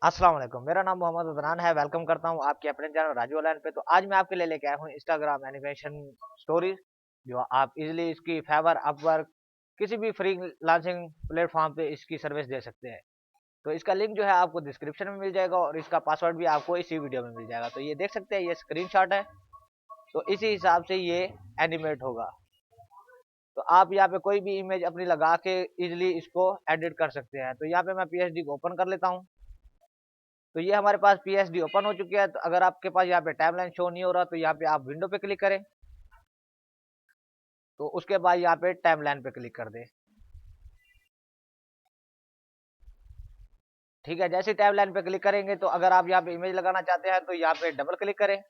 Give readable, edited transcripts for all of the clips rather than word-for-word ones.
अस्सलाम वालेकुम। मेरा नाम मोहम्मद अदनान है। वेलकम करता हूँ आपके अपने चैनल राजू ऑनलाइन पे। तो आज मैं आपके लिए लेके आया हूँ इंस्टाग्राम एनिमेशन स्टोरीज, जो आप इजीली इसकी फाइवर, अपवर्क, किसी भी फ्री लांसिंग प्लेटफॉर्म पे इसकी सर्विस दे सकते हैं। तो इसका लिंक जो है आपको डिस्क्रिप्शन में मिल जाएगा और इसका पासवर्ड भी आपको इसी वीडियो में मिल जाएगा। तो ये देख सकते हैं, ये स्क्रीनशॉट है। तो इसी हिसाब से ये एनिमेट होगा। तो आप यहाँ पे कोई भी इमेज अपनी लगा के इजिली इसको एडिट कर सकते हैं। तो यहाँ पे मैं पीएचडी को ओपन कर लेता हूँ। तो ये हमारे पास पीएचडी ओपन हो चुकी है। तो अगर आपके पास यहाँ पे टाइमलाइन शो नहीं हो रहा तो यहाँ पे आप विंडो पे क्लिक करें। तो उसके बाद यहाँ पे टाइमलाइन पे क्लिक कर दें। ठीक है, जैसे टाइमलाइन पे क्लिक करेंगे तो अगर आप यहाँ पे इमेज लगाना चाहते हैं तो यहाँ पे डबल क्लिक करें।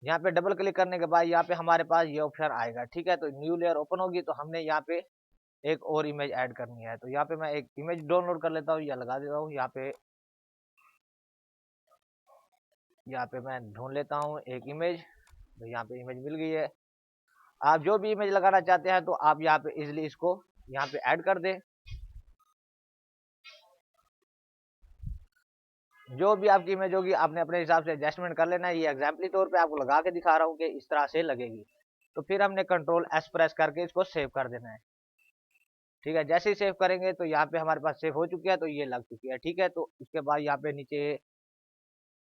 यहाँ पे डबल क्लिक करने के बाद यहाँ पे हमारे पास ये ऑप्शन आएगा। ठीक है, तो न्यू लेयर ओपन होगी तो हमने यहाँ पे एक और इमेज ऐड करनी है। तो यहाँ पे मैं एक इमेज डाउनलोड कर लेता हूँ या लगा देता हूँ। यहाँ पे मैं ढूंढ लेता हूँ एक इमेज। तो यहाँ पे इमेज मिल गई है। आप जो भी इमेज लगाना चाहते हैं तो आप यहाँ पे इजिली इसको यहाँ पे ऐड कर दें। जो भी आपकी इमेज होगी आपने अपने हिसाब से एडजस्टमेंट कर लेना है। ये एग्जाम्पली तौर पे आपको लगा के दिखा रहा हूँ कि इस तरह से लगेगी। तो फिर हमने कंट्रोल एस प्रेस करके इसको सेव कर देना है। ठीक है, जैसे ही सेव करेंगे तो यहाँ पे हमारे पास सेव हो चुकी है। तो ये लग चुकी है। ठीक है, तो उसके बाद यहाँ पे नीचे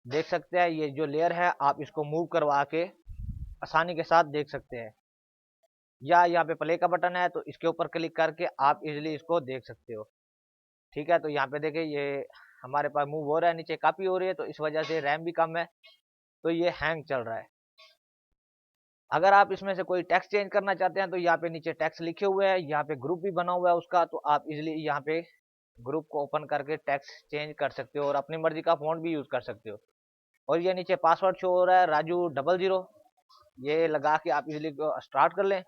देख सकते हैं ये जो लेयर है आप इसको मूव करवा के आसानी के साथ देख सकते हैं। या यहाँ पे प्ले का बटन है तो इसके ऊपर क्लिक करके आप इजिली इसको देख सकते हो। ठीक है, तो यहाँ पे देखिए ये हमारे पास मूव हो रहा है, नीचे कॉपी हो रही है तो इस वजह से रैम भी कम है। तो ये हैंग चल रहा है। अगर आप इसमें से कोई टेक्स्ट चेंज करना चाहते हैं तो यहाँ पे नीचे टेक्स्ट लिखे हुए हैं, यहाँ पे ग्रुप भी बना हुआ है उसका। तो आप इजिली यहाँ पे ग्रुप को ओपन करके टेक्स्ट चेंज कर सकते हो और अपनी मर्जी का फॉन्ट भी यूज कर सकते हो। और ये नीचे पासवर्ड शो हो रहा है राजू 00। ये लगा के आप इजिली स्टार्ट कर लें।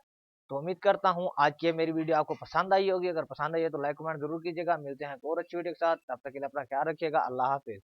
तो उम्मीद करता हूँ आज की मेरी वीडियो आपको पसंद आई होगी। अगर पसंद आई है तो लाइक कमेंट जरूर कीजिएगा। मिलते हैं एक और अच्छी वीडियो के साथ। तब तक के लिए अपना ख्याल रखिएगा। अल्लाह हाफिज।